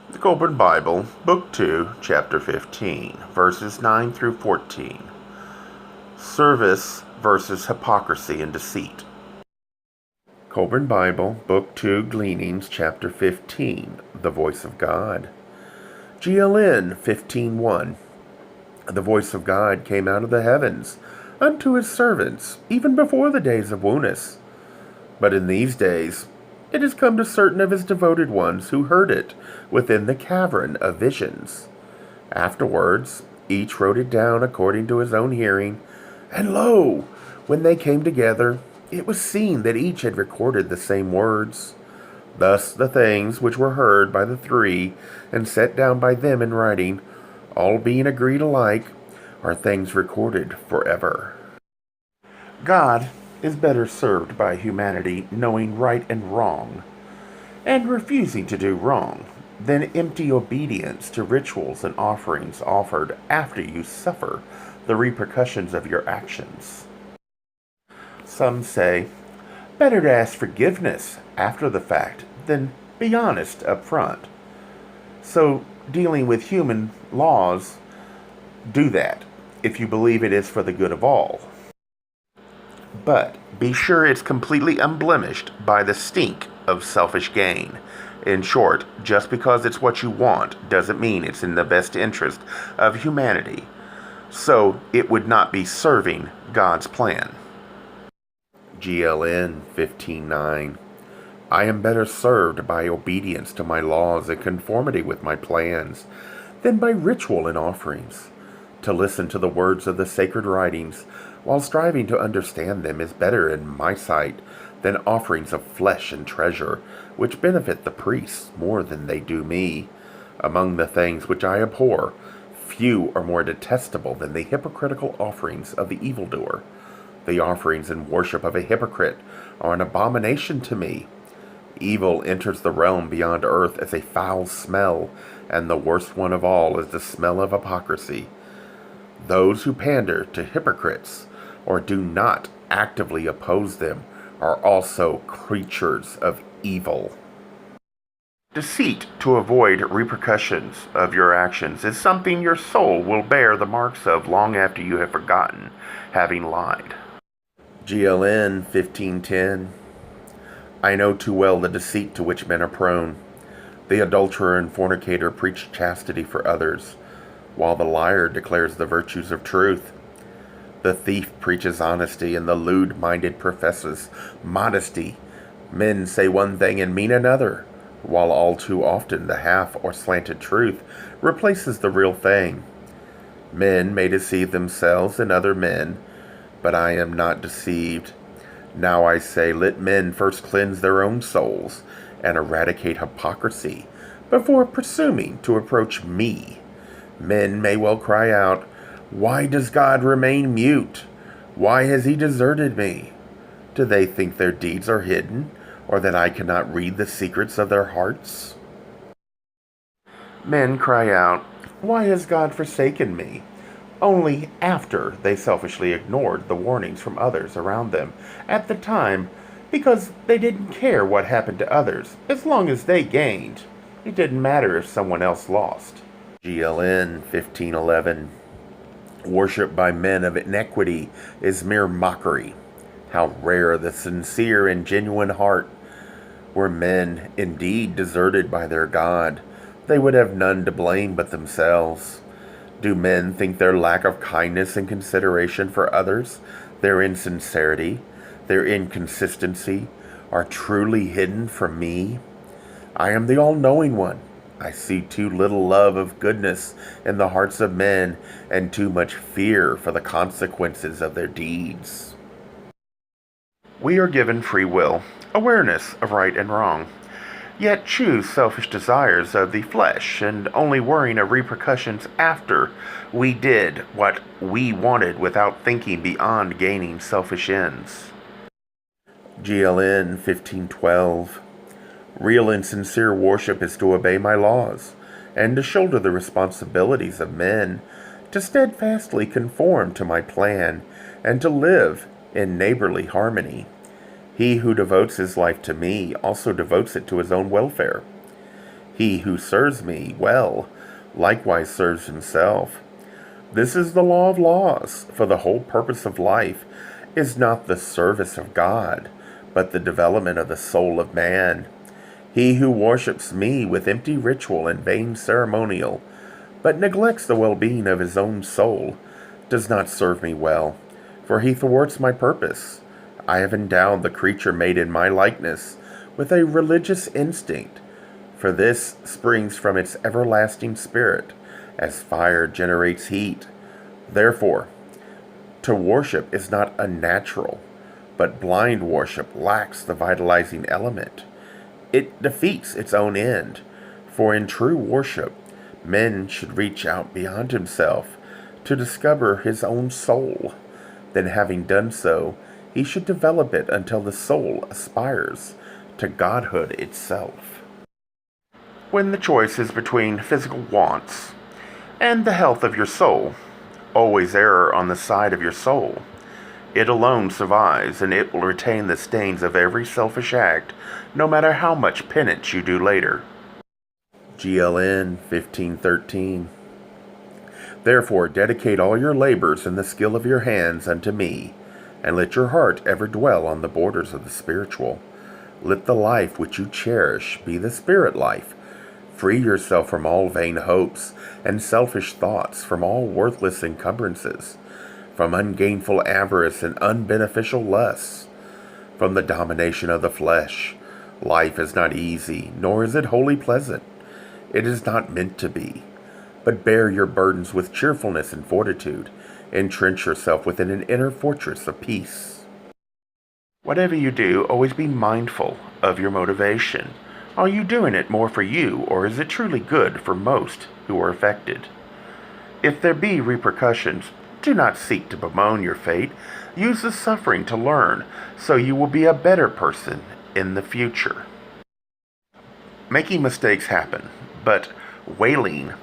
The Kolbrin Bible, Book 2, Chapter 15, verses 9 through 14. Service versus hypocrisy and deceit. Kolbrin Bible, Book 2, Gleanings, Chapter 15, The Voice of God. GLN 15:1. The voice of God came out of the heavens unto his servants, even before the days of Wunis. But in these days it has come to certain of his devoted ones who heard it within the cavern of visions. Afterwards, each wrote it down according to his own hearing, and lo, when they came together, it was seen that each had recorded the same words. Thus the things which were heard by the three and set down by them in writing, all being agreed alike, are things recorded forever. God is better served by humanity knowing right and wrong, and refusing to do wrong, than empty obedience to rituals and offerings offered after you suffer the repercussions of your actions. Some say, better to ask forgiveness after the fact than be honest up front. So, dealing with human laws, do that if you believe it is for the good of all. But be sure it's completely unblemished by the stink of selfish gain. In short, just because it's what you want doesn't mean it's in the best interest of humanity. So it would not be serving God's plan. GLN 15:9. I am better served by obedience to my laws and conformity with my plans than by ritual and offerings. To listen to the words of the sacred writings while striving to understand them is better in my sight than offerings of flesh and treasure, which benefit the priests more than they do me. Among the things which I abhor, few are more detestable than the hypocritical offerings of the evildoer. The offerings and worship of a hypocrite are an abomination to me. Evil enters the realm beyond earth as a foul smell, and the worst one of all is the smell of hypocrisy. Those who pander to hypocrites, or do not actively oppose them, are also creatures of evil. Deceit to avoid repercussions of your actions is something your soul will bear the marks of long after you have forgotten having lied. GLN 15:10. I know too well the deceit to which men are prone. The adulterer and fornicator preach chastity for others, while the liar declares the virtues of truth. The thief preaches honesty, and the lewd-minded professes modesty. Men say one thing and mean another, while all too often the half or slanted truth replaces the real thing. Men may deceive themselves and other men, but I am not deceived. Now I say, let men first cleanse their own souls and eradicate hypocrisy before presuming to approach me. Men may well cry out, why does God remain mute? Why has he deserted me? Do they think their deeds are hidden, or that I cannot read the secrets of their hearts? Men cry out, why has God forsaken me? Only after they selfishly ignored the warnings from others around them at the time, because they didn't care what happened to others as long as they gained. It didn't matter if someone else lost. GLN 15:11. Worship by men of iniquity is mere mockery. How rare the sincere and genuine heart! Were men indeed deserted by their God, they would have none to blame but themselves. Do men think their lack of kindness and consideration for others, their insincerity, their inconsistency, are truly hidden from me? I am the all-knowing one. I see too little love of goodness in the hearts of men, and too much fear for the consequences of their deeds. We are given free will, awareness of right and wrong, yet choose selfish desires of the flesh, and only worrying of repercussions after we did what we wanted without thinking beyond gaining selfish ends. GLN 15:12. Real and sincere worship is to obey my laws, and to shoulder the responsibilities of men, to steadfastly conform to my plan, and to live in neighborly harmony. He who devotes his life to me also devotes it to his own welfare. He who serves me well likewise serves himself. This is the law of laws, for the whole purpose of life is not the service of God, but the development of the soul of man. He who worships me with empty ritual and vain ceremonial, but neglects the well-being of his own soul, does not serve me well, for he thwarts my purpose. I have endowed the creature made in my likeness with a religious instinct, for this springs from its everlasting spirit, as fire generates heat. Therefore, to worship is not unnatural, but blind worship lacks the vitalizing element. It defeats its own end, for in true worship, man should reach out beyond himself to discover his own soul. Then, having done so, he should develop it until the soul aspires to godhood itself. When the choice is between physical wants and the health of your soul, always err on the side of your soul. It alone survives, and it will retain the stains of every selfish act, no matter how much penance you do later. GLN 1513. Therefore dedicate all your labors and the skill of your hands unto me, and let your heart ever dwell on the borders of the spiritual. Let the life which you cherish be the spirit life. Free yourself from all vain hopes and selfish thoughts, from all worthless encumbrances, from ungainful avarice and unbeneficial lusts, from the domination of the flesh. Life is not easy, nor is it wholly pleasant. It is not meant to be. But bear your burdens with cheerfulness and fortitude. Entrench yourself within an inner fortress of peace. Whatever you do, always be mindful of your motivation. Are you doing it more for you, or is it truly good for most who are affected? If there be repercussions, do not seek to bemoan your fate. Use the suffering to learn, so you will be a better person in the future. Making mistakes happen, but wailing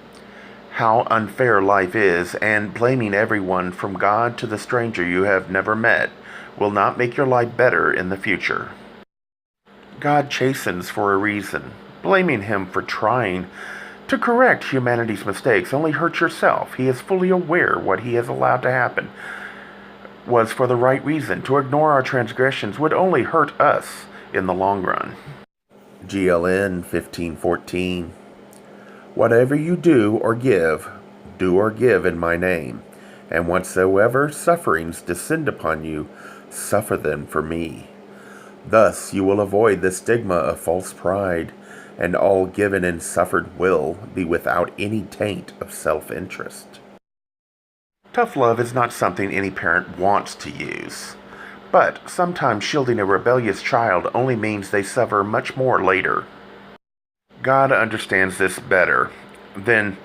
how unfair life is and blaming everyone from God to the stranger you have never met will not make your life better in the future. God chastens for a reason. Blaming him for trying to correct humanity's mistakes only hurts yourself. He is fully aware what he has allowed to happen was for the right reason. To ignore our transgressions would only hurt us in the long run. GLN 1514. Whatever you do or give in my name, and whatsoever sufferings descend upon you, suffer them for me. Thus you will avoid the stigma of false pride, and all given and suffered will be without any taint of self-interest. Tough love is not something any parent wants to use, but sometimes shielding a rebellious child only means they suffer much more later. God understands this better than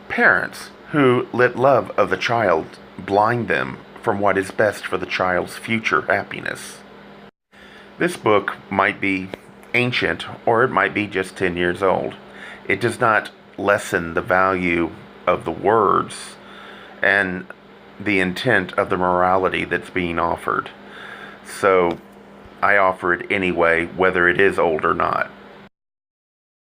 parents who let love of the child blind them from what is best for the child's future happiness. This book might be ancient, or it might be just 10 years old. It does not lessen the value of the words and the intent of the morality that's being offered. So I offer it anyway, whether it is old or not.